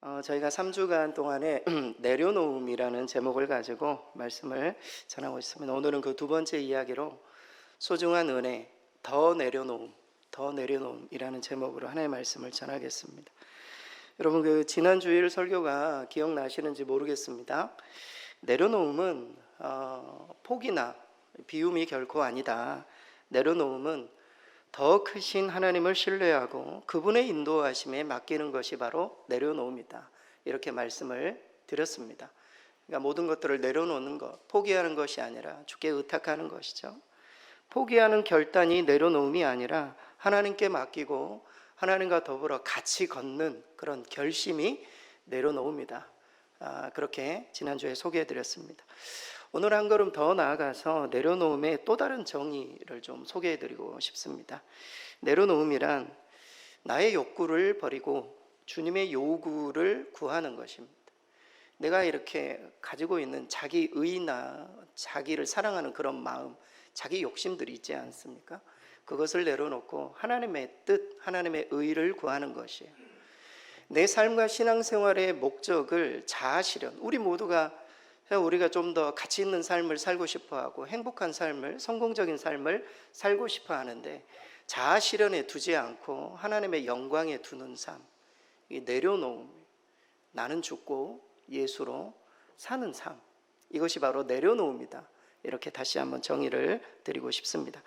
저희가 3주간 동안에 내려놓음이라는 제목을 가지고 말씀을 전하고 있습니다. 오늘은 그 두 번째 이야기로 소중한 은혜, 더 내려놓음이라는 제목으로 하나의 말씀을 전하겠습니다. 여러분, 그 지난 주일 설교가 기억나시는지 모르겠습니다. 내려놓음은 포기나 비움이 결코 아니다. 내려놓음은 더 크신 하나님을 신뢰하고 그분의 인도하심에 맡기는 것이 바로 내려놓음이다. 이렇게 말씀을 드렸습니다. 그러니까 모든 것들을 내려놓는 것, 포기하는 것이 아니라 주께 의탁하는 것이죠. 포기하는 결단이 내려놓음이 아니라 하나님께 맡기고 하나님과 더불어 같이 걷는 그런 결심이 내려놓음이다. 그렇게 지난주에 소개해드렸습니다. 오늘 한 걸음 더 나아가서 내려놓음의 또 다른 정의를 좀 소개해드리고 싶습니다. 내려놓음이란 나의 욕구를 버리고 주님의 요구를 구하는 것입니다. 내가 이렇게 가지고 있는 자기의나 자기를 사랑하는 그런 마음, 자기 욕심들이 있지 않습니까? 그것을 내려놓고 하나님의 뜻, 하나님의 의를 구하는 것이에요. 내 삶과 신앙생활의 목적을 자아실현, 우리가 좀 더 가치 있는 삶을 살고 싶어하고 행복한 삶을, 성공적인 삶을 살고 싶어 하는데 자아실현에 두지 않고 하나님의 영광에 두는 삶, 이 내려놓음, 나는 죽고 예수로 사는 삶, 이것이 바로 내려놓음이다. 이렇게 다시 한번 정의를 드리고 싶습니다.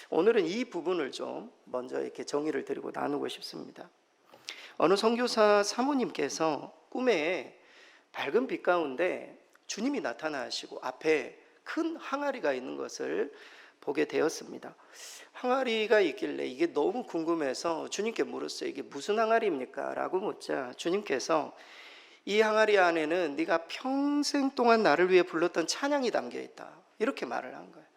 오늘은 이 부분을 좀 먼저 이렇게 정의를 드리고 나누고 싶습니다. 어느 선교사 사모님께서 꿈에 밝은 빛 가운데 주님이 나타나시고 앞에 큰 항아리가 있는 것을 보게 되었습니다. 항아리가 있길래 이게 너무 궁금해서 주님께 물었어요. 이게 무슨 항아리입니까? 라고 묻자 주님께서 이 항아리 안에는 네가 평생 동안 나를 위해 불렀던 찬양이 담겨 있다. 이렇게 말을 한 거예요.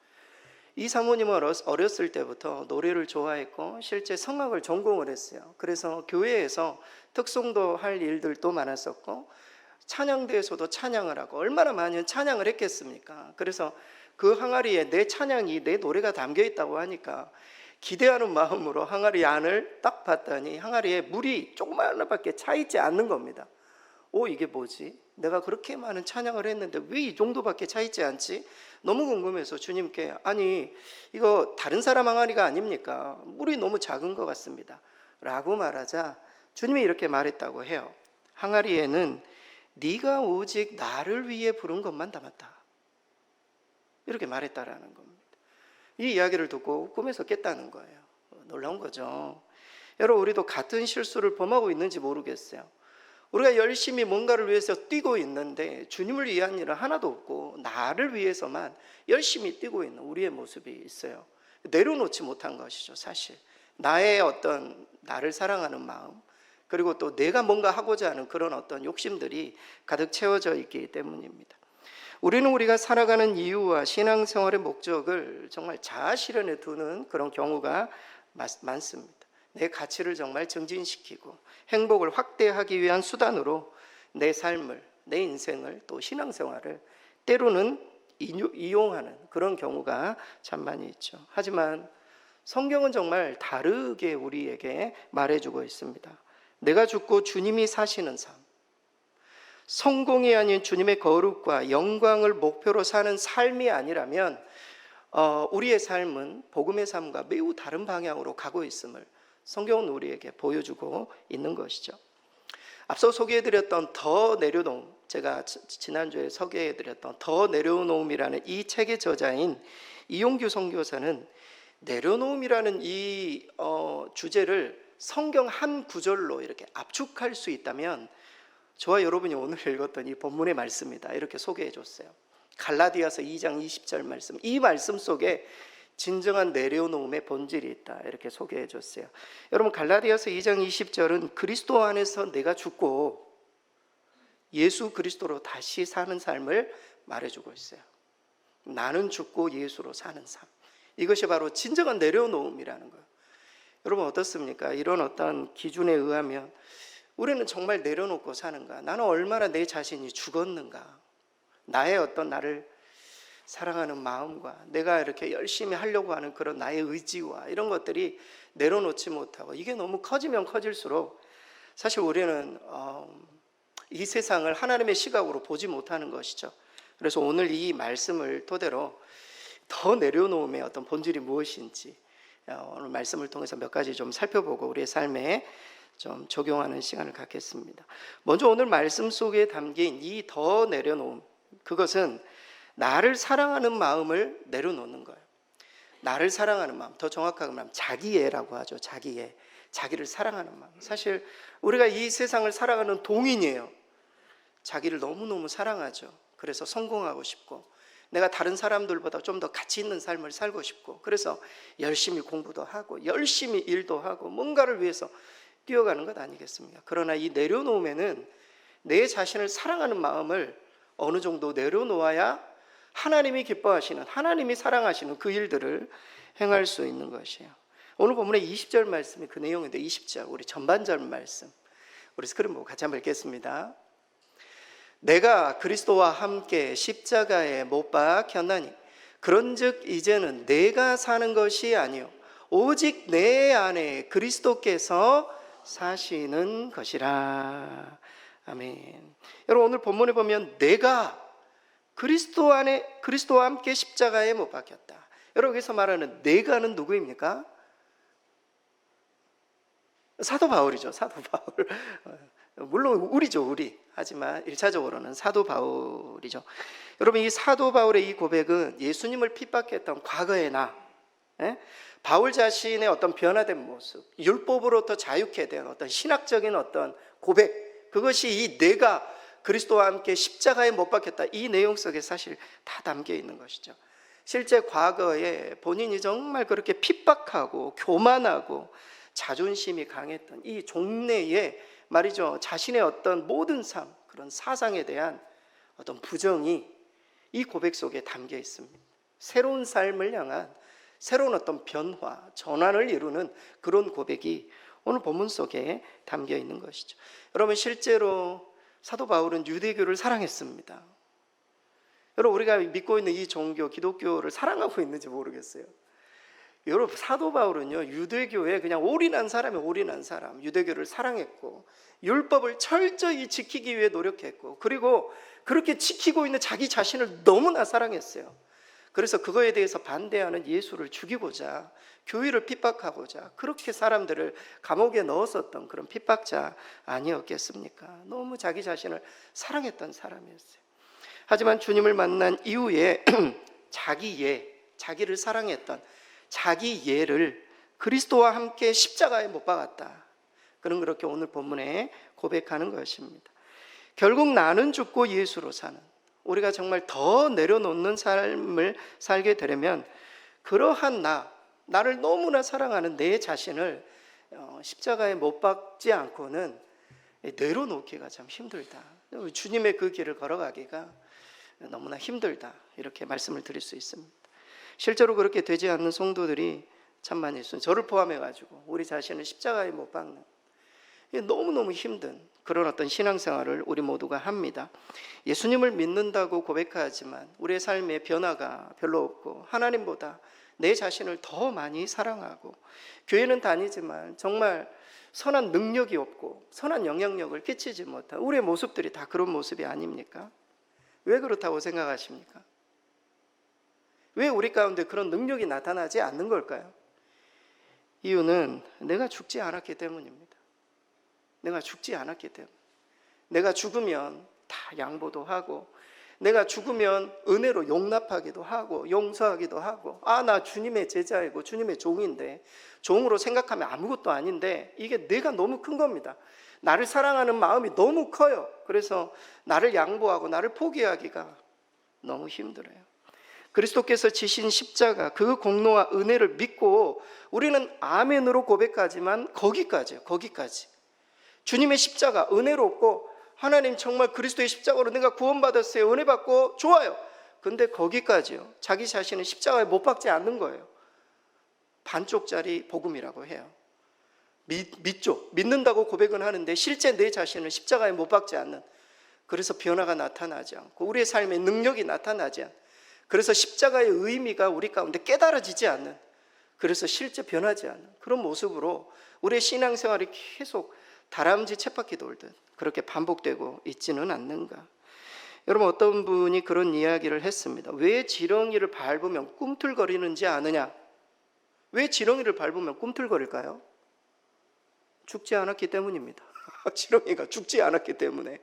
이 사모님은 어렸을 때부터 노래를 좋아했고 실제 성악을 전공을 했어요. 그래서 교회에서 특송도 할 일들도 많았었고 찬양대에서도 찬양을 하고 얼마나 많은 찬양을 했겠습니까? 그래서 그 항아리에 내 찬양이, 내 노래가 담겨 있다고 하니까 기대하는 마음으로 항아리 안을 딱 봤더니 항아리에 물이 조그마하게 차 있지 않는 겁니다. 이게 뭐지? 내가 그렇게 많은 찬양을 했는데 왜 이 정도밖에 차 있지 않지? 너무 궁금해서 주님께, 아니 이거 다른 사람 항아리가 아닙니까? 물이 너무 작은 것 같습니다 라고 말하자 주님이 이렇게 말했다고 해요. 항아리에는 네가 오직 나를 위해 부른 것만 담았다. 이렇게 말했다라는 겁니다. 이 이야기를 듣고 꿈에서 깼다는 거예요. 놀라운 거죠. 여러분, 우리도 같은 실수를 범하고 있는지 모르겠어요. 우리가 열심히 뭔가를 위해서 뛰고 있는데 주님을 위한 일은 하나도 없고 나를 위해서만 열심히 뛰고 있는 우리의 모습이 있어요. 내려놓지 못한 것이죠. 사실 나의 어떤 나를 사랑하는 마음, 그리고 또 내가 뭔가 하고자 하는 그런 어떤 욕심들이 가득 채워져 있기 때문입니다. 우리가 살아가는 이유와 신앙생활의 목적을 정말 자아실현에 두는 그런 경우가 많습니다. 내 가치를 정말 증진시키고 행복을 확대하기 위한 수단으로 내 삶을, 내 인생을, 또 신앙생활을 때로는 이용하는 그런 경우가 참 많이 있죠. 하지만 성경은 정말 다르게 우리에게 말해주고 있습니다. 내가 죽고 주님이 사시는 삶, 성공이 아닌 주님의 거룩과 영광을 목표로 사는 삶이 아니라면 우리의 삶은 복음의 삶과 매우 다른 방향으로 가고 있음을 성경은 우리에게 보여주고 있는 것이죠. 앞서 소개해드렸던 더 내려놓음, 제가 지난주에 소개해드렸던 더 내려놓음이라는 이 책의 저자인 이용규 선교사는 내려놓음이라는 이 주제를 성경 한 구절로 이렇게 압축할 수 있다면 저와 여러분이 오늘 읽었던 이 본문의 말씀이다 이렇게 소개해 줬어요. 갈라디아서 2장 20절 말씀, 이 말씀 속에 진정한 내려놓음의 본질이 있다 이렇게 소개해 줬어요. 여러분, 갈라디아서 2장 20절은 그리스도 안에서 내가 죽고 예수 그리스도로 다시 사는 삶을 말해주고 있어요. 나는 죽고 예수로 사는 삶, 이것이 바로 진정한 내려놓음이라는 거예요. 여러분, 어떻습니까? 이런 어떤 기준에 의하면 우리는 정말 내려놓고 사는가? 나는 얼마나 내 자신이 죽었는가? 나의 어떤 나를 사랑하는 마음과 내가 이렇게 열심히 하려고 하는 그런 나의 의지와 이런 것들이 내려놓지 못하고 이게 너무 커지면 커질수록 사실 우리는 이 세상을 하나님의 시각으로 보지 못하는 것이죠. 그래서 오늘 이 말씀을 토대로 더 내려놓음의 어떤 본질이 무엇인지 오늘 말씀을 통해서 몇 가지 좀 살펴보고 우리의 삶에 좀 적용하는 시간을 갖겠습니다. 먼저 오늘 말씀 속에 담긴 이 더 내려놓음, 그것은 나를 사랑하는 마음을 내려놓는 거예요. 나를 사랑하는 마음, 더 정확하게 말하면 자기애라고 하죠. 자기애, 자기를 사랑하는 마음. 사실 우리가 이 세상을 살아가는 동인이에요. 자기를 너무너무 사랑하죠. 그래서 성공하고 싶고, 내가 다른 사람들보다 좀 더 가치 있는 삶을 살고 싶고, 그래서 열심히 공부도 하고 열심히 일도 하고 뭔가를 위해서 뛰어가는 것 아니겠습니까? 그러나 이 내려놓으면은 내 자신을 사랑하는 마음을 어느 정도 내려놓아야 하나님이 기뻐하시는, 하나님이 사랑하시는 그 일들을 행할 수 있는 것이에요. 오늘 본문의 20절 말씀이 그 내용인데, 20절 우리 전반절 말씀 우리 스크린 보고 같이 한번 읽겠습니다. 내가 그리스도와 함께 십자가에 못 박혔나니 그런즉 이제는 내가 사는 것이 아니요 오직 내 안에 그리스도께서 사시는 것이라. 아멘. 여러분, 오늘 본문에 보면 내가 그리스도 안에, 그리스도와 함께 십자가에 못 박혔다. 여러분, 여기서 말하는 내가는 누구입니까? 사도 바울이죠. 사도 바울. 물론 우리죠, 우리. 하지만 1차적으로는 사도 바울이죠. 여러분, 이 사도 바울의 이 고백은 예수님을 핍박했던 과거의 나, 바울 자신의 어떤 변화된 모습, 율법으로부터 자유케 된 어떤 신학적인 어떤 고백, 그것이 이 내가 그리스도와 함께 십자가에 못 박혔다, 이 내용 속에 사실 다 담겨 있는 것이죠. 실제 과거에 본인이 정말 그렇게 핍박하고 교만하고 자존심이 강했던 이 종래에 말이죠, 자신의 어떤 모든 삶, 그런 사상에 대한 어떤 부정이 이 고백 속에 담겨 있습니다. 새로운 삶을 향한 새로운 어떤 변화, 전환을 이루는 그런 고백이 오늘 본문 속에 담겨 있는 것이죠. 여러분, 실제로 사도 바울은 유대교를 사랑했습니다. 여러분, 우리가 믿고 있는 이 종교, 기독교를 사랑하고 있는지 모르겠어요. 여러분, 사도 바울은요, 유대교에 그냥 올인한 사람이 올인한 사람, 유대교를 사랑했고 율법을 철저히 지키기 위해 노력했고, 그리고 그렇게 지키고 있는 자기 자신을 너무나 사랑했어요. 그래서 그거에 대해서 반대하는 예수를 죽이고자, 교회를 핍박하고자 그렇게 사람들을 감옥에 넣었었던 그런 핍박자 아니었겠습니까? 너무 자기 자신을 사랑했던 사람이었어요. 하지만 주님을 만난 이후에 자기를 사랑했던 자기 예를 그리스도와 함께 십자가에 못 박았다. 그렇게 오늘 본문에 고백하는 것입니다. 결국 나는 죽고 예수로 사는, 우리가 정말 더 내려놓는 삶을 살게 되려면 그러한 나를 너무나 사랑하는 내 자신을 십자가에 못 박지 않고는 내려놓기가 참 힘들다. 주님의 그 길을 걸어가기가 너무나 힘들다, 이렇게 말씀을 드릴 수 있습니다. 실제로 그렇게 되지 않는 성도들이 참 많이 있어요. 저를 포함해가지고 우리 자신을 십자가에 못 박는, 너무너무 힘든 그런 어떤 신앙생활을 우리 모두가 합니다. 예수님을 믿는다고 고백하지만 우리의 삶의 변화가 별로 없고, 하나님보다 내 자신을 더 많이 사랑하고, 교회는 다니지만 정말 선한 능력이 없고 선한 영향력을 끼치지 못한 우리의 모습들이 다 그런 모습이 아닙니까? 왜 그렇다고 생각하십니까? 왜 우리 가운데 그런 능력이 나타나지 않는 걸까요? 이유는 내가 죽지 않았기 때문입니다. 내가 죽지 않았기 때문에. 내가 죽으면 다 양보도 하고, 내가 죽으면 은혜로 용납하기도 하고 용서하기도 하고, 나 주님의 제자이고 주님의 종인데, 종으로 생각하면 아무것도 아닌데 이게 내가 너무 큰 겁니다. 나를 사랑하는 마음이 너무 커요. 그래서 나를 양보하고 나를 포기하기가 너무 힘들어요. 그리스도께서 지신 십자가, 그 공로와 은혜를 믿고 우리는 아멘으로 고백하지만 거기까지요. 거기까지. 주님의 십자가 은혜롭고, 하나님 정말 그리스도의 십자가로 내가 구원받았어요, 은혜 받고 좋아요. 근데 거기까지요. 자기 자신은 십자가에 못 박지 않는 거예요. 반쪽짜리 복음이라고 해요. 믿죠. 믿는다고 고백은 하는데 실제 내 자신을 십자가에 못 박지 않는, 그래서 변화가 나타나지 않고 우리의 삶에 능력이 나타나지 않는, 그래서 십자가의 의미가 우리 가운데 깨달아지지 않는, 그래서 실제 변하지 않는 그런 모습으로 우리의 신앙생활이 계속 다람쥐 쳇바퀴 돌듯 그렇게 반복되고 있지는 않는가? 여러분, 어떤 분이 그런 이야기를 했습니다. 왜 지렁이를 밟으면 꿈틀거리는지 아느냐? 왜 지렁이를 밟으면 꿈틀거릴까요? 죽지 않았기 때문입니다. 지렁이가 죽지 않았기 때문에.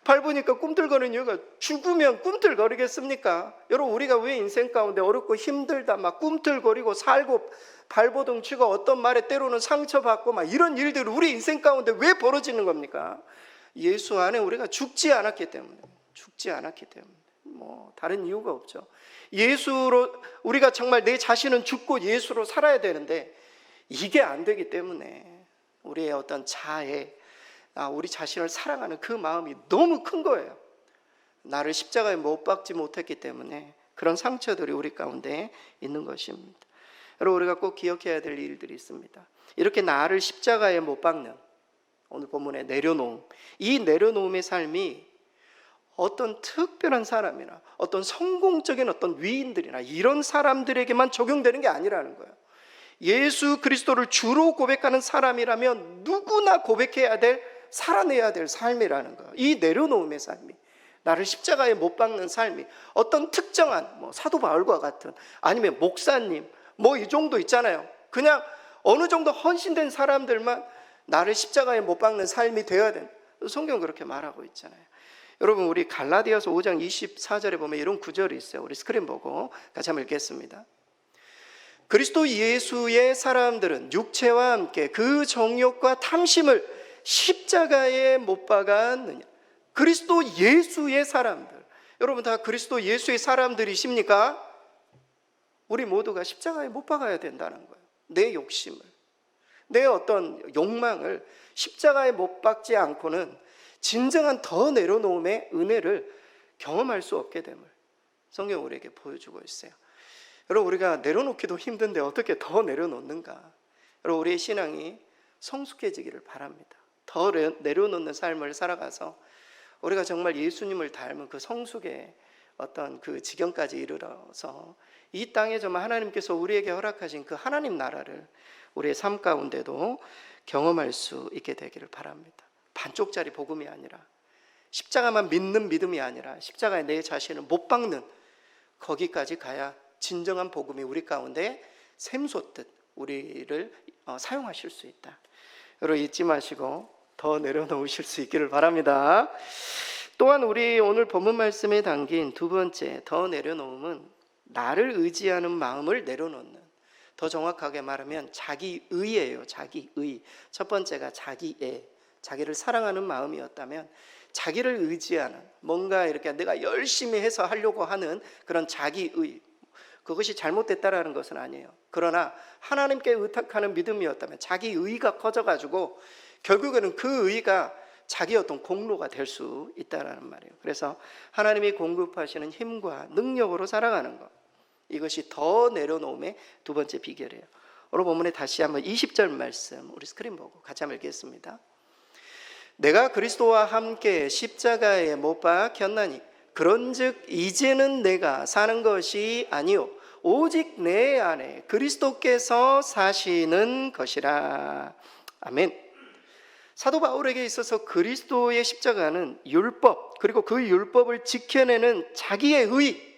밟으니까 꿈틀거리는 이유가, 죽으면 꿈틀거리겠습니까? 여러분, 우리가 왜 인생 가운데 어렵고 힘들다 막 꿈틀거리고 살고 발버둥 치고 어떤 말에 때로는 상처받고 막 이런 일들이 우리 인생 가운데 왜 벌어지는 겁니까? 예수 안에 우리가 죽지 않았기 때문에. 죽지 않았기 때문에. 뭐 다른 이유가 없죠. 예수로 우리가 정말 내 자신은 죽고 예수로 살아야 되는데 이게 안 되기 때문에 우리의 어떤 자애, 우리 자신을 사랑하는 그 마음이 너무 큰 거예요. 나를 십자가에 못 박지 못했기 때문에 그런 상처들이 우리 가운데 있는 것입니다. 여러분, 우리가 꼭 기억해야 될 일들이 있습니다. 이렇게 나를 십자가에 못 박는, 오늘 본문에 내려놓음, 이 내려놓음의 삶이 어떤 특별한 사람이나 어떤 성공적인 어떤 위인들이나 이런 사람들에게만 적용되는 게 아니라는 거예요. 예수 그리스도를 주로 고백하는 사람이라면 누구나 고백해야 될, 살아내야 될 삶이라는 거예요. 이 내려놓음의 삶이, 나를 십자가에 못 박는 삶이 어떤 특정한 사도 바울과 같은, 아니면 목사님 이 정도 있잖아요. 그냥 어느 정도 헌신된 사람들만 나를 십자가에 못 박는 삶이 되어야 된다. 성경은 그렇게 말하고 있잖아요. 여러분, 우리 갈라디아서 5장 24절에 보면 이런 구절이 있어요. 우리 스크린 보고 같이 한번 읽겠습니다. 그리스도 예수의 사람들은 육체와 함께 그 정욕과 탐심을 십자가에 못 박았느냐. 그리스도 예수의 사람들, 여러분 다 그리스도 예수의 사람들이십니까? 우리 모두가 십자가에 못 박아야 된다는 거예요. 내 욕심을, 내 어떤 욕망을 십자가에 못 박지 않고는 진정한 더 내려놓음의 은혜를 경험할 수 없게 됨을 성경은 우리에게 보여주고 있어요. 여러분, 우리가 내려놓기도 힘든데 어떻게 더 내려놓는가? 여러분, 우리의 신앙이 성숙해지기를 바랍니다. 더 내려놓는 삶을 살아가서 우리가 정말 예수님을 닮은 그 성숙의 어떤 그 지경까지 이르러서 이 땅에 정말 하나님께서 우리에게 허락하신 그 하나님 나라를 우리의 삶 가운데도 경험할 수 있게 되기를 바랍니다. 반쪽짜리 복음이 아니라, 십자가만 믿는 믿음이 아니라 십자가에 내 자신을 못 박는 거기까지 가야 진정한 복음이 우리 가운데 샘솟듯 우리를 사용하실 수 있다. 여러분, 잊지 마시고 더 내려놓으실 수 있기를 바랍니다. 또한 우리 오늘 본문 말씀에 담긴 두 번째 더 내려놓음은 나를 의지하는 마음을 내려놓는, 더 정확하게 말하면 자기의예요. 자기의. 첫 번째가 자기애, 자기를 사랑하는 마음이었다면 자기를 의지하는, 뭔가 이렇게 내가 열심히 해서 하려고 하는 그런 자기의, 그것이 잘못됐다라는 것은 아니에요. 그러나 하나님께 의탁하는 믿음이었다면 자기의가 커져가지고 결국에는 그 의가 자기 어떤 공로가 될 수 있다라는 말이에요. 그래서 하나님이 공급하시는 힘과 능력으로 살아가는 것, 이것이 더 내려놓음의 두 번째 비결이에요. 오늘 본문에 다시 한번 20절 말씀 우리 스크린 보고 같이 한번 읽겠습니다. 내가 그리스도와 함께 십자가에 못 박혔나니 그런즉 이제는 내가 사는 것이 아니요 오직 내 안에 그리스도께서 사시는 것이라. 아멘. 사도 바울에게 있어서 그리스도의 십자가는 율법, 그리고 그 율법을 지켜내는 자기의 의,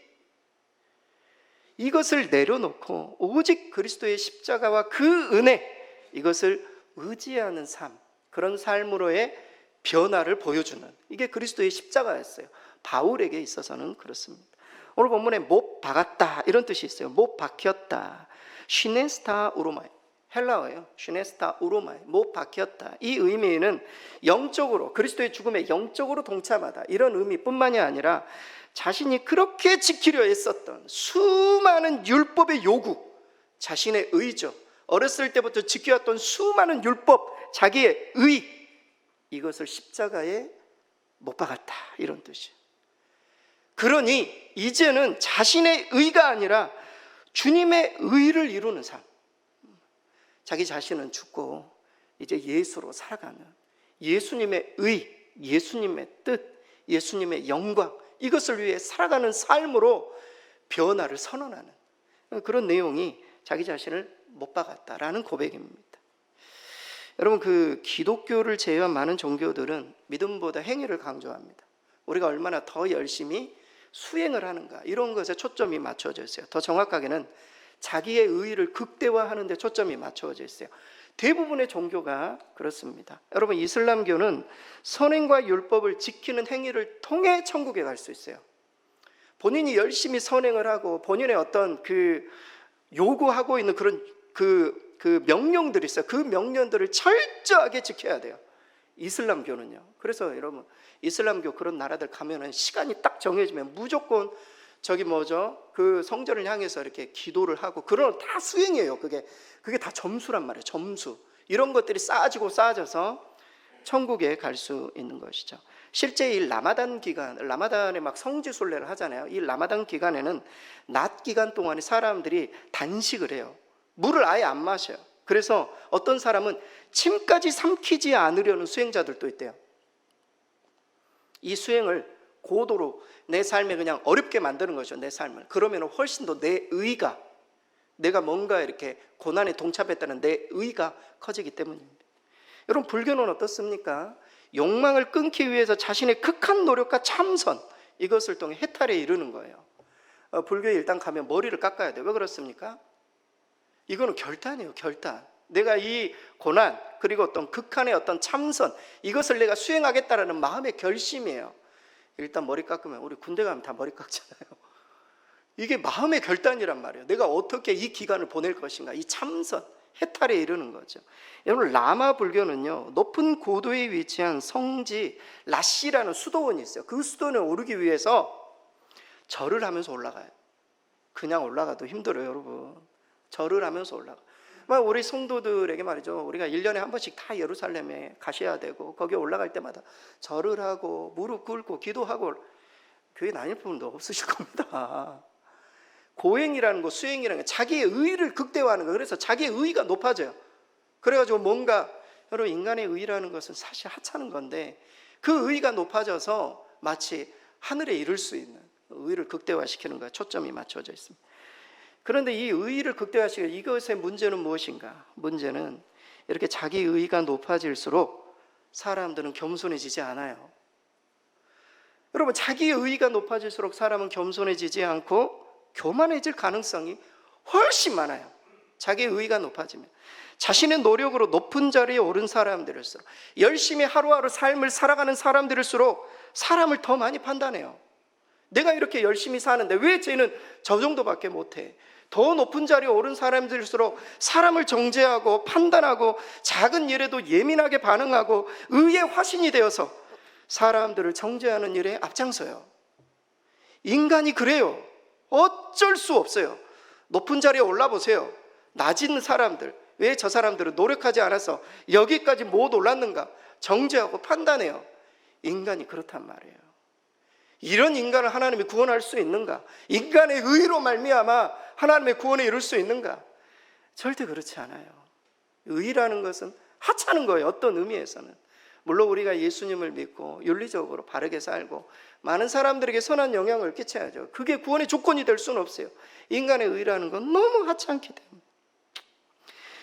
이것을 내려놓고 오직 그리스도의 십자가와 그 은혜, 이것을 의지하는 삶, 그런 삶으로의 변화를 보여주는, 이게 그리스도의 십자가였어요. 바울에게 있어서는 그렇습니다. 오늘 본문에 못 박았다 이런 뜻이 있어요. 못 박혔다. 쉬네스타 우로마이, 헬라어예요. 쉬네스타 우로마이, 못 박혔다. 이 의미는 영적으로, 그리스도의 죽음에 영적으로 동참하다, 이런 의미뿐만이 아니라 자신이 그렇게 지키려 했었던 수많은 율법의 요구, 자신의 의죠, 어렸을 때부터 지켜왔던 수많은 율법, 자기의 의, 이것을 십자가에 못 박았다, 이런 뜻이에요. 그러니 이제는 자신의 의가 아니라 주님의 의를 이루는 삶, 자기 자신은 죽고 이제 예수로 살아가는 예수님의 의, 예수님의 뜻, 예수님의 영광, 이것을 위해 살아가는 삶으로 변화를 선언하는 그런 내용이 자기 자신을 못 박았다라는 고백입니다. 여러분, 그 기독교를 제외한 많은 종교들은 믿음보다 행위를 강조합니다. 우리가 얼마나 더 열심히 수행을 하는가, 이런 것에 초점이 맞춰져 있어요. 더 정확하게는 자기의 의의를 극대화하는 데 초점이 맞춰져 있어요. 대부분의 종교가 그렇습니다. 여러분, 이슬람교는 선행과 율법을 지키는 행위를 통해 천국에 갈 수 있어요. 본인이 열심히 선행을 하고 본인의 어떤 그 요구하고 있는 그런 그 명령들이 있어요. 그 명령들을 철저하게 지켜야 돼요, 이슬람교는요. 그래서 여러분, 이슬람교 그런 나라들 가면은 시간이 딱 정해지면 무조건 그 성전을 향해서 이렇게 기도를 하고, 그런 다 수행이에요. 그게 다 점수란 말이에요. 점수. 이런 것들이 쌓아져서 천국에 갈 수 있는 것이죠. 실제 이 라마단 기간, 라마단에 막 성지순례를 하잖아요. 이 라마단 기간에는 낮 기간 동안에 사람들이 단식을 해요. 물을 아예 안 마셔요. 그래서 어떤 사람은 침까지 삼키지 않으려는 수행자들도 있대요. 이 수행을 고도로 내 삶에 그냥 어렵게 만드는 거죠, 내 삶을. 그러면 훨씬 더 내 의가, 내가 뭔가 이렇게 고난에 동참했다는 내 의가 커지기 때문입니다. 여러분, 불교는 어떻습니까? 욕망을 끊기 위해서 자신의 극한 노력과 참선, 이것을 통해 해탈에 이르는 거예요. 불교에 일단 가면 머리를 깎아야 돼요. 왜 그렇습니까? 이거는 결단이에요, 결단. 내가 이 고난, 그리고 어떤 극한의 어떤 참선, 이것을 내가 수행하겠다라는 마음의 결심이에요. 일단 머리 깎으면, 우리 군대 가면 다 머리 깎잖아요. 이게 마음의 결단이란 말이에요. 내가 어떻게 이 기간을 보낼 것인가, 이 참선, 해탈에 이르는 거죠. 여러분, 라마 불교는요, 높은 고도에 위치한 성지 라시라는 수도원이 있어요. 그 수도원에 오르기 위해서 절을 하면서 올라가요. 그냥 올라가도 힘들어요, 여러분. 절을 하면서 올라가. 우리 성도들에게 말이죠, 우리가 1년에 한 번씩 다 예루살렘에 가셔야 되고, 거기 올라갈 때마다 절을 하고 무릎 꿇고 기도하고, 교회 다닐 분도 없으실 겁니다. 고행이라는 거, 수행이라는 거, 자기의 의의를 극대화하는 거. 그래서 자기의 의의가 높아져요. 그래가지고 뭔가, 여러분, 인간의 의의라는 것은 사실 하찮은 건데, 그 의의가 높아져서 마치 하늘에 이를 수 있는 의의를 극대화시키는 거에 초점이 맞춰져 있습니다. 그런데 이 의의를 극대화시키는 이것의 문제는 무엇인가? 문제는 이렇게 자기 의의가 높아질수록 사람들은 겸손해지지 않아요. 여러분, 자기 의의가 높아질수록 사람은 겸손해지지 않고 교만해질 가능성이 훨씬 많아요. 자기 의의가 높아지면. 자신의 노력으로 높은 자리에 오른 사람들일수록, 열심히 하루하루 삶을 살아가는 사람들일수록 사람을 더 많이 판단해요. 내가 이렇게 열심히 사는데 왜 쟤는 저 정도밖에 못해? 더 높은 자리에 오른 사람들일수록 사람을 정죄하고 판단하고 작은 일에도 예민하게 반응하고 의의 화신이 되어서 사람들을 정죄하는 일에 앞장서요. 인간이 그래요. 어쩔 수 없어요. 높은 자리에 올라보세요. 낮은 사람들, 왜 저 사람들은 노력하지 않아서 여기까지 못 올랐는가 정죄하고 판단해요. 인간이 그렇단 말이에요. 이런 인간을 하나님이 구원할 수 있는가? 인간의 의로 말미암아 하나님의 구원에 이룰 수 있는가? 절대 그렇지 않아요. 의라는 것은 하찮은 거예요, 어떤 의미에서는. 물론 우리가 예수님을 믿고 윤리적으로 바르게 살고 많은 사람들에게 선한 영향을 끼쳐야죠. 그게 구원의 조건이 될 수는 없어요. 인간의 의라는 건 너무 하찮기 때문에.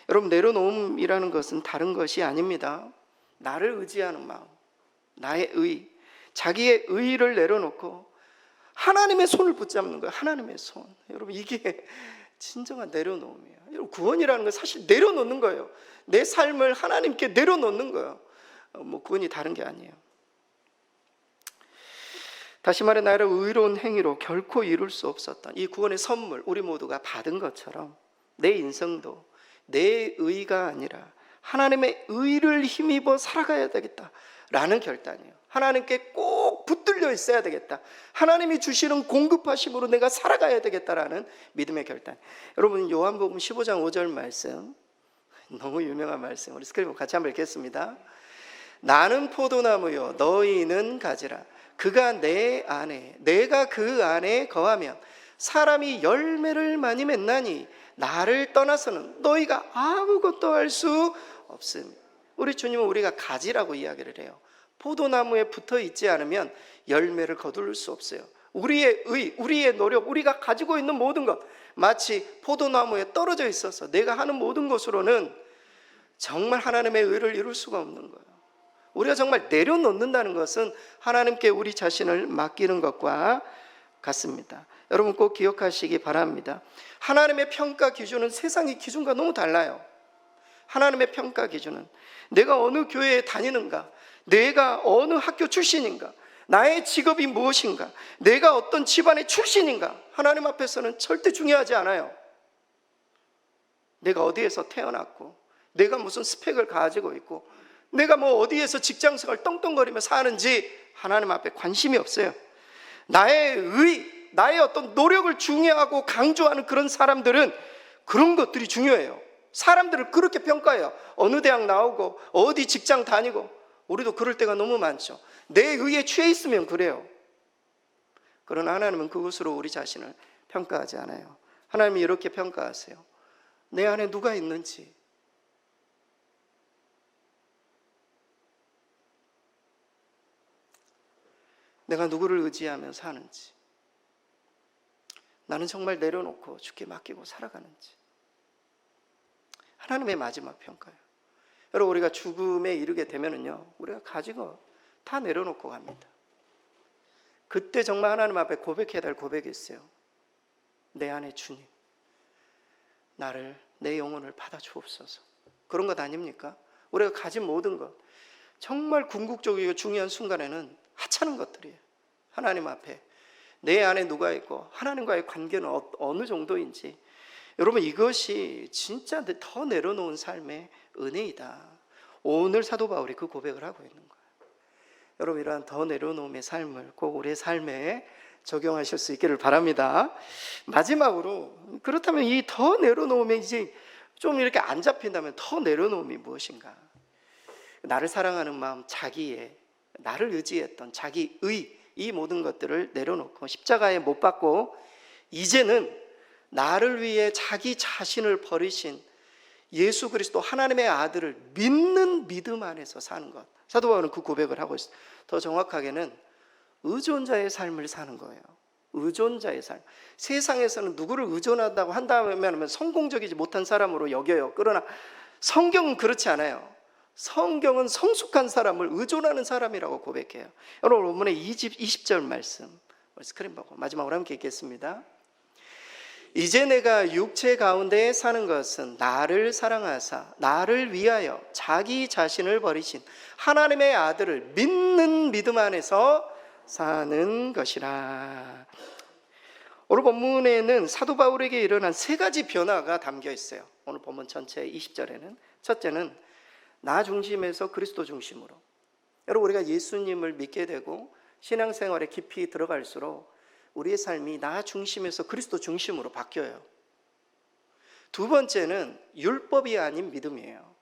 여러분, 내려놓음이라는 것은 다른 것이 아닙니다. 나를 의지하는 마음, 나의 의, 자기의 의의를 내려놓고 하나님의 손을 붙잡는 거예요. 하나님의 손. 여러분, 이게 진정한 내려놓음이에요. 여러분, 구원이라는 건 사실 내려놓는 거예요. 내 삶을 하나님께 내려놓는 거예요. 구원이 다른 게 아니에요. 다시 말해, 나를 의로운 행위로 결코 이룰 수 없었던 이 구원의 선물, 우리 모두가 받은 것처럼 내 인생도 내 의가 아니라 하나님의 의를 힘입어 살아가야 되겠다라는 결단이에요. 하나님께 꼭 붙들려 있어야 되겠다. 하나님이 주시는 공급하심으로 내가 살아가야 되겠다라는 믿음의 결단. 여러분, 요한복음 15장 5절 말씀, 너무 유명한 말씀, 우리 스크린 같이 한번 읽겠습니다. 나는 포도나무요 너희는 가지라. 그가 내 안에 내가 그 안에 거하면 사람이 열매를 많이 맺나니 나를 떠나서는 너희가 아무것도 할 수 없음. 우리 주님은 우리가 가지라고 이야기를 해요. 포도나무에 붙어 있지 않으면 열매를 거둘 수 없어요. 우리의 의, 우리의 노력, 우리가 가지고 있는 모든 것, 마치 포도나무에 떨어져 있어서 내가 하는 모든 것으로는 정말 하나님의 의를 이룰 수가 없는 거예요. 우리가 정말 내려놓는다는 것은 하나님께 우리 자신을 맡기는 것과 같습니다. 여러분 꼭 기억하시기 바랍니다. 하나님의 평가 기준은 세상의 기준과 너무 달라요. 하나님의 평가 기준은 내가 어느 교회에 다니는가, 내가 어느 학교 출신인가, 나의 직업이 무엇인가, 내가 어떤 집안의 출신인가, 하나님 앞에서는 절대 중요하지 않아요. 내가 어디에서 태어났고, 내가 무슨 스펙을 가지고 있고, 내가 뭐 어디에서 직장생활 떵떵거리며 사는지 하나님 앞에 관심이 없어요. 나의 어떤 노력을 중요하고 강조하는 그런 사람들은 그런 것들이 중요해요. 사람들을 그렇게 평가해요. 어느 대학 나오고 어디 직장 다니고. 우리도 그럴 때가 너무 많죠. 내 의에 취해 있으면 그래요. 그러나 하나님은 그것으로 우리 자신을 평가하지 않아요. 하나님이 이렇게 평가하세요. 내 안에 누가 있는지, 내가 누구를 의지하며 사는지, 나는 정말 내려놓고 주께 맡기고 살아가는지. 하나님의 마지막 평가예요. 여러분 우리가 죽음에 이르게 되면은요, 우리가 가지고 다 내려놓고 갑니다. 그때 정말 하나님 앞에 고백해야 될 고백이 있어요. 내 안에 주님, 나를, 내 영혼을 받아 주옵소서. 그런 것 아닙니까? 우리가 가진 모든 것, 정말 궁극적이고 중요한 순간에는 하찮은 것들이에요. 하나님 앞에 내 안에 누가 있고 하나님과의 관계는 어느 정도인지, 여러분 이것이 진짜 더 내려놓은 삶의 은혜이다. 오늘 사도 바울이 그 고백을 하고 있는 거예요. 여러분 이러한 더 내려놓음의 삶을 꼭 우리의 삶에 적용하실 수 있기를 바랍니다. 마지막으로, 그렇다면 이 더 내려놓음에 이제 좀 이렇게 안 잡힌다면 더 내려놓음이 무엇인가? 나를 사랑하는 마음, 자기의, 나를 의지했던 자기의 이 모든 것들을 내려놓고 십자가에 못 박고 이제는 나를 위해 자기 자신을 버리신 예수 그리스도 하나님의 아들을 믿는 믿음 안에서 사는 것. 사도 바울은 그 고백을 하고 있어요. 더 정확하게는 의존자의 삶을 사는 거예요. 의존자의 삶. 세상에서는 누구를 의존한다고 한다면 성공적이지 못한 사람으로 여겨요. 그러나 성경은 그렇지 않아요. 성경은 성숙한 사람을 의존하는 사람이라고 고백해요. 여러분 본문의 20절 말씀 스크린 보고 마지막으로 함께 읽겠습니다. 이제 내가 육체 가운데 사는 것은 나를 사랑하사 나를 위하여 자기 자신을 버리신 하나님의 아들을 믿는 믿음 안에서 사는 것이라. 오늘 본문에는 사도 바울에게 일어난 세 가지 변화가 담겨 있어요. 오늘 본문 전체 20절에는 첫째는 나 중심에서 그리스도 중심으로. 여러분 우리가 예수님을 믿게 되고 신앙생활에 깊이 들어갈수록 우리의 삶이 나 중심에서 그리스도 중심으로 바뀌어요. 두 번째는 율법이 아닌 믿음이에요.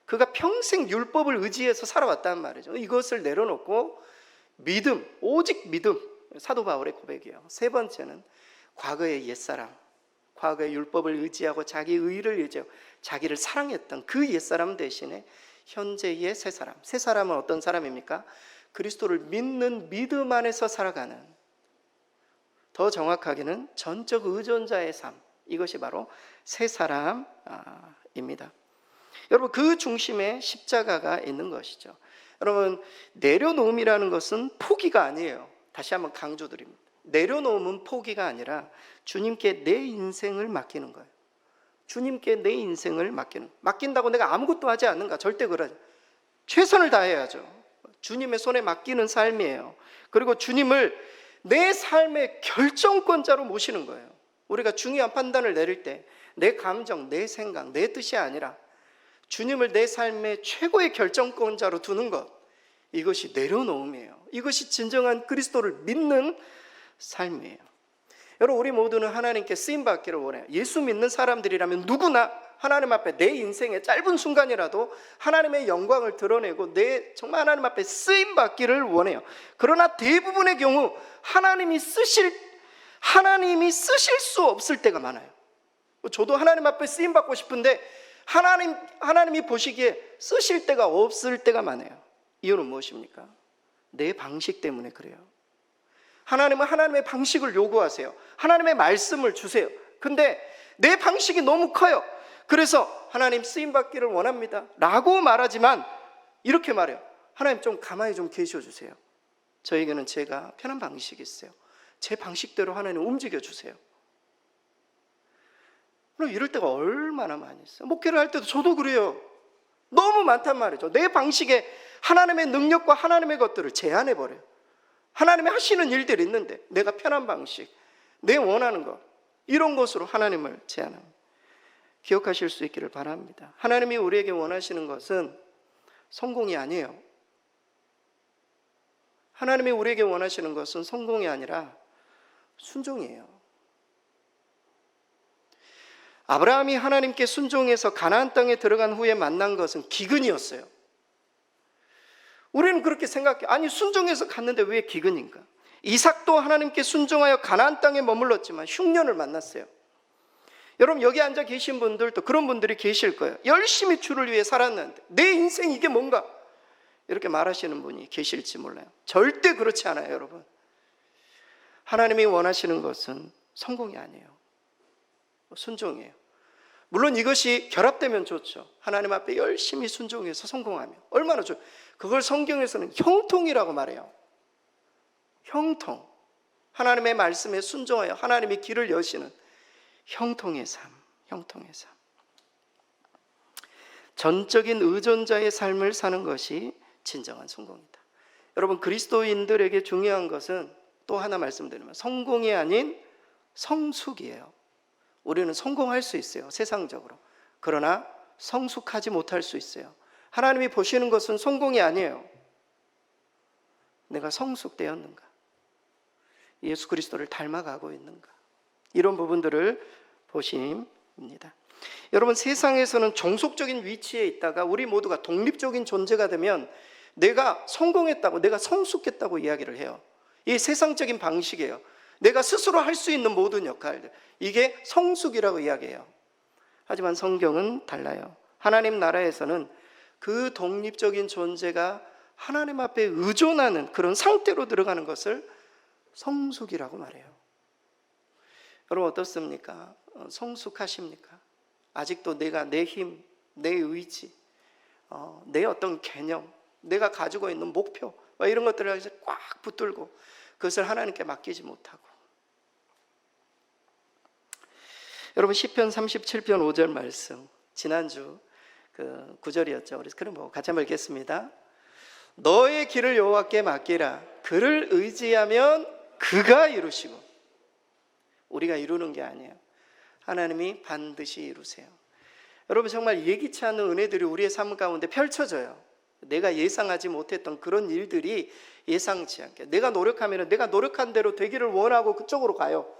그가 평생 율법을 의지해서 살아왔단 말이죠. 이것을 내려놓고 믿음, 오직 믿음, 사도 바울의 고백이에요. 세 번째는 과거의 옛사람, 과거의 율법을 의지하고 자기 의를 의지하고 자기를 사랑했던 그 옛사람 대신에 현재의 새 사람. 새 사람은 어떤 사람입니까? 그리스도를 믿는 믿음 안에서 살아가는, 더 정확하게는 전적 의존자의 삶, 이것이 바로 새 사람입니다. 여러분 그 중심에 십자가가 있는 것이죠. 여러분 내려놓음이라는 것은 포기가 아니에요. 다시 한번 강조드립니다. 내려놓음은 포기가 아니라 주님께 내 인생을 맡기는 거예요. 주님께 내 인생을 맡긴다고 내가 아무것도 하지 않는가? 절대 그러지. 최선을 다해야죠. 주님의 손에 맡기는 삶이에요. 그리고 주님을 내 삶의 결정권자로 모시는 거예요. 우리가 중요한 판단을 내릴 때 내 감정, 내 생각, 내 뜻이 아니라 주님을 내 삶의 최고의 결정권자로 두는 것, 이것이 내려놓음이에요. 이것이 진정한 그리스도를 믿는 삶이에요. 여러분 우리 모두는 하나님께 쓰임받기를 원해요. 예수 믿는 사람들이라면 누구나 하나님 앞에 내 인생의 짧은 순간이라도 하나님의 영광을 드러내고 정말 하나님 앞에 쓰임받기를 원해요. 그러나 대부분의 경우 하나님이 쓰실 수 없을 때가 많아요. 저도 하나님 앞에 쓰임받고 싶은데 하나님이 보시기에 쓰실 때가 없을 때가 많아요. 이유는 무엇입니까? 내 방식 때문에 그래요. 하나님은 하나님의 방식을 요구하세요. 하나님의 말씀을 주세요. 근데 내 방식이 너무 커요. 그래서 하나님 쓰임받기를 원합니다 라고 말하지만 이렇게 말해요. 하나님 좀 가만히 좀 계셔주세요. 저에게는 제가 편한 방식이 있어요. 제 방식대로 하나님 움직여주세요. 그럼 이럴 때가 얼마나 많이 있어요. 목회를 할 때도 저도 그래요. 너무 많단 말이죠. 내 방식에 하나님의 능력과 하나님의 것들을 제한해버려요. 하나님이 하시는 일들이 있는데 내가 편한 방식, 내 원하는 것, 이런 것으로 하나님을 제한합니다. 기억하실 수 있기를 바랍니다. 하나님이 우리에게 원하시는 것은 성공이 아니에요. 하나님이 우리에게 원하시는 것은 성공이 아니라 순종이에요. 아브라함이 하나님께 순종해서 가나안 땅에 들어간 후에 만난 것은 기근이었어요. 우리는 그렇게 생각해요. 아니 순종해서 갔는데 왜 기근인가? 이삭도 하나님께 순종하여 가나안 땅에 머물렀지만 흉년을 만났어요. 여러분 여기 앉아 계신 분들도 그런 분들이 계실 거예요. 열심히 주를 위해 살았는데 내 인생 이게 뭔가? 이렇게 말하시는 분이 계실지 몰라요. 절대 그렇지 않아요, 여러분. 하나님이 원하시는 것은 성공이 아니에요. 순종이에요. 물론 이것이 결합되면 좋죠. 하나님 앞에 열심히 순종해서 성공하면 얼마나 좋아요. 그걸 성경에서는 형통이라고 말해요. 형통. 하나님의 말씀에 순종하여 하나님의 길을 여시는 형통의 삶, 형통의 삶. 전적인 의존자의 삶을 사는 것이 진정한 성공이다. 여러분 그리스도인들에게 중요한 것은 또 하나 말씀드리면 성공이 아닌 성숙이에요. 우리는 성공할 수 있어요, 세상적으로. 그러나 성숙하지 못할 수 있어요. 하나님이 보시는 것은 성공이 아니에요. 내가 성숙되었는가? 예수 그리스도를 닮아가고 있는가? 이런 부분들을 보심입니다. 여러분 세상에서는 종속적인 위치에 있다가 우리 모두가 독립적인 존재가 되면 내가 성공했다고, 내가 성숙했다고 이야기를 해요. 이 세상적인 방식이에요. 내가 스스로 할 수 있는 모든 역할들, 이게 성숙이라고 이야기해요. 하지만 성경은 달라요. 하나님 나라에서는 그 독립적인 존재가 하나님 앞에 의존하는 그런 상태로 들어가는 것을 성숙이라고 말해요. 여러분 어떻습니까? 성숙하십니까? 아직도 내가 내 힘, 내 의지, 내 어떤 개념, 내가 가지고 있는 목표 이런 것들을 꽉 붙들고 그것을 하나님께 맡기지 못하고. 여러분 시편 37편 5절 말씀, 지난주 그 9절이었죠. 그래서 그럼 같이 한번 읽겠습니다. 너의 길을 여호와께 맡기라. 그를 의지하면 그가 이루시고. 우리가 이루는 게 아니에요. 하나님이 반드시 이루세요. 여러분 정말 예기치 않은 은혜들이 우리의 삶 가운데 펼쳐져요. 내가 예상하지 못했던 그런 일들이 예상치 않게, 내가 노력하면 내가 노력한 대로 되기를 원하고 그쪽으로 가요.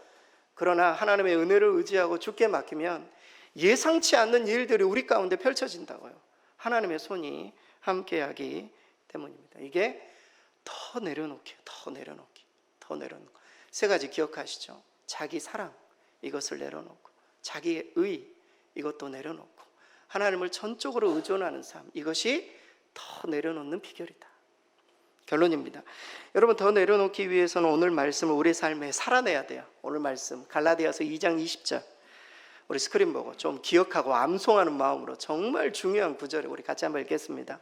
그러나 하나님의 은혜를 의지하고 주께 맡기면 예상치 않는 일들이 우리 가운데 펼쳐진다고요. 하나님의 손이 함께하기 때문입니다. 이게 더 내려놓기, 더 내려놓기, 더 내려놓고. 세 가지 기억하시죠? 자기 사랑, 이것을 내려놓고, 자기의 의, 이것도 내려놓고, 하나님을 전적으로 의존하는 삶, 이것이 더 내려놓는 비결이다. 결론입니다. 여러분 더 내려놓기 위해서는 오늘 말씀을 우리 삶에 살아내야 돼요. 오늘 말씀 갈라디아서 2장 20절 우리 스크린 보고 좀 기억하고 암송하는 마음으로 정말 중요한 구절을 우리 같이 한번 읽겠습니다.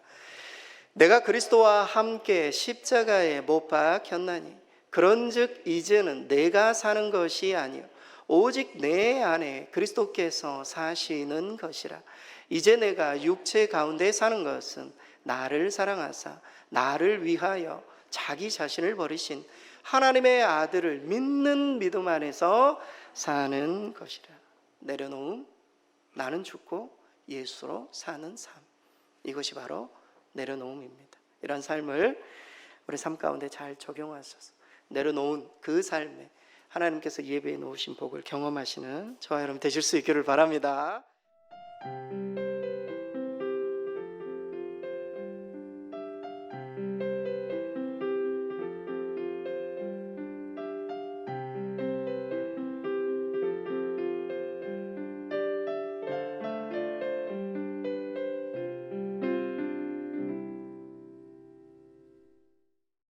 내가 그리스도와 함께 십자가에 못 박혔나니 그런즉 이제는 내가 사는 것이 아니요 오직 내 안에 그리스도께서 사시는 것이라. 이제 내가 육체 가운데 사는 것은 나를 사랑하사 나를 위하여 자기 자신을 버리신 하나님의 아들을 믿는 믿음 안에서 사는 것이라. 내려놓음, 나는 죽고 예수로 사는 삶, 이것이 바로 내려놓음입니다. 이런 삶을 우리 삶 가운데 잘 적용하셔서 내려놓은 그 삶에 하나님께서 예배해 놓으신 복을 경험하시는 저와 여러분 되실 수 있기를 바랍니다.